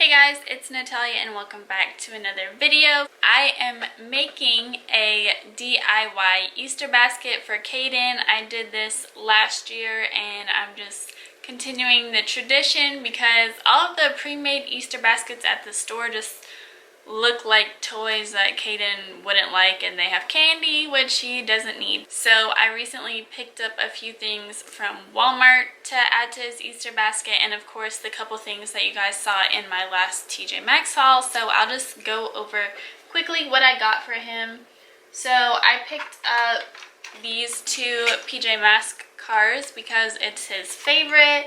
Hey guys, it's Natalia and welcome back to another video. I am making a DIY Easter basket for Caiden. I did this last year and I'm just continuing the tradition because all of the pre-made Easter baskets at the store just look like toys that Caiden wouldn't like, and they have candy, which he doesn't need. So I recently picked up a few things from Walmart to add to his Easter basket, and of course the couple things that you guys saw in my last TJmaxx haul. So I'll just go over quickly what I got for him. So I picked up these two tjmaxx cars because it's his favorite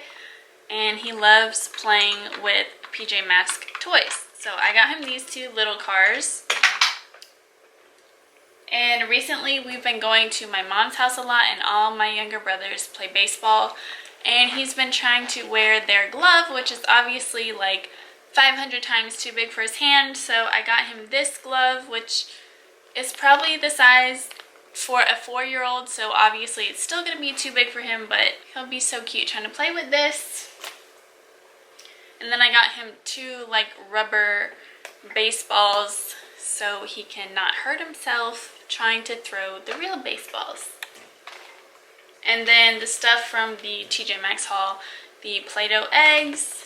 and he loves playing with tjmaxx toys. So I got him these two little cars. And recently we've been going to my mom's house a lot and all my younger brothers play baseball. And he's been trying to wear their glove, which is obviously like 500 times too big for his hand. So I got him this glove, which is probably the size for a 4-year-old. So obviously it's still going to be too big for him, but he'll be so cute trying to play with this. And then I got him two like rubber baseballs so he can not hurt himself trying to throw the real baseballs. And then the stuff from the TJmaxx haul, the Play-Doh eggs,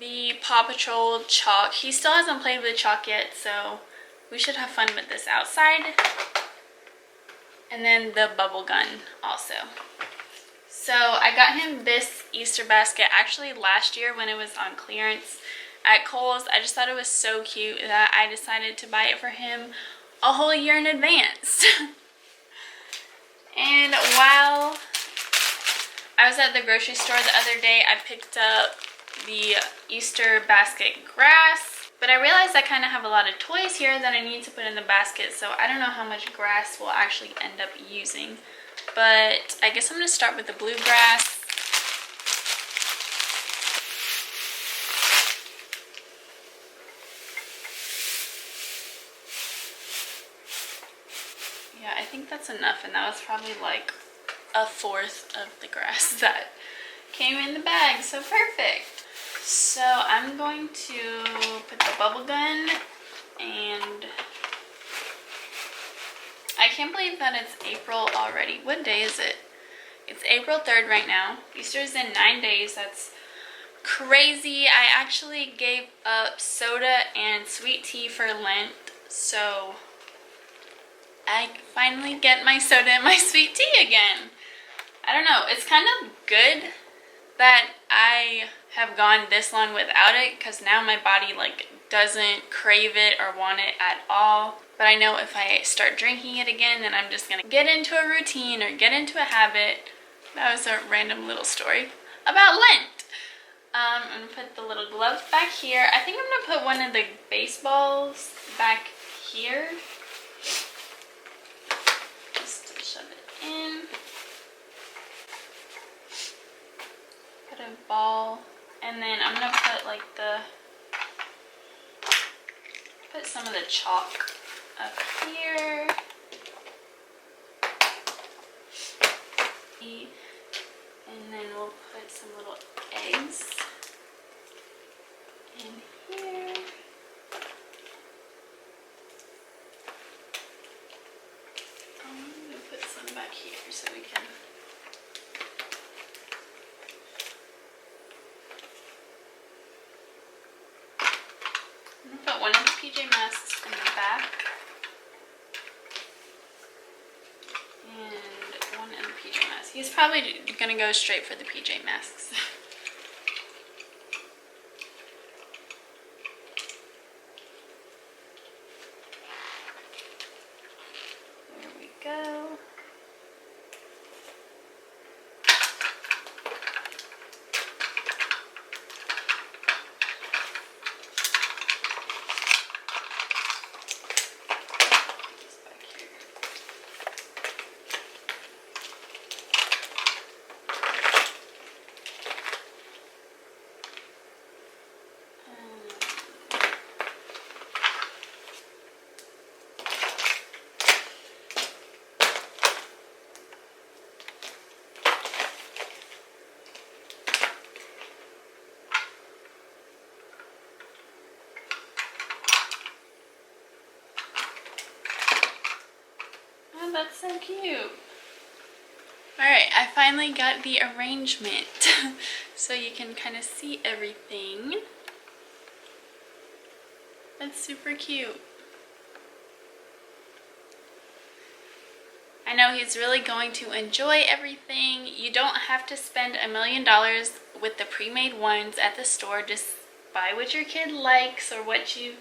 the Paw Patrol chalk. He still hasn't played with chalk yet, so we should have fun with this outside. And then the bubble gun also. So I got him this Easter basket actually last year when it was on clearance at Kohl's. I just thought it was so cute that I decided to buy it for him a whole year in advance. And while I was at the grocery store the other day, I picked up the Easter basket grass. But I realized I kind of have a lot of toys here that I need to put in the basket, so I don't know how much grass we'll actually end up using. But I guess I'm going to start with the bluegrass. Yeah, I think that's enough, and that was probably like a fourth of the grass that came in the bag, so perfect. So I'm going to put the bubble gun, and I can't believe that it's April already. What day is it? It's April 3rd right now. Easter's in 9 days. That's crazy. I actually gave up soda and sweet tea for Lent, so I finally get my soda and my sweet tea again. I don't know. It's kind of good that I have gone this long without it, because now my body like doesn't crave it or want it at all. But I know if I start drinking it again, then I'm just gonna get into a routine or get into a habit. That was a random little story about Lent. I'm gonna put the little gloves back here. I think I'm gonna put one of the baseballs back here. Just to shove it in. Put a ball. And then I'm gonna put like put some of the chalk up here. And then we'll put some little eggs in here. I'm gonna put some back here so we can. I'm gonna put one of the tjmaxx in the back. And one in the tjmaxx. He's probably gonna go straight for the tjmaxx. There we go. that's so cute. Alright, I finally got the arrangement so you can kind of see everything. That's super cute. I know he's really going to enjoy everything. You don't have to spend $1 million with the pre-made ones at the store. Just buy what your kid likes or what you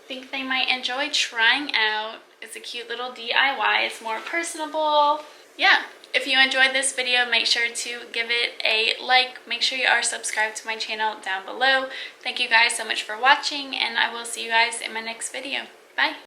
think they might enjoy trying out. It's a cute little DIY. It's more personable. Yeah, if you enjoyed this video, make sure to give it a like. Make sure you are subscribed to my channel down below. Thank you guys so much for watching, and I will see you guys in my next video. Bye!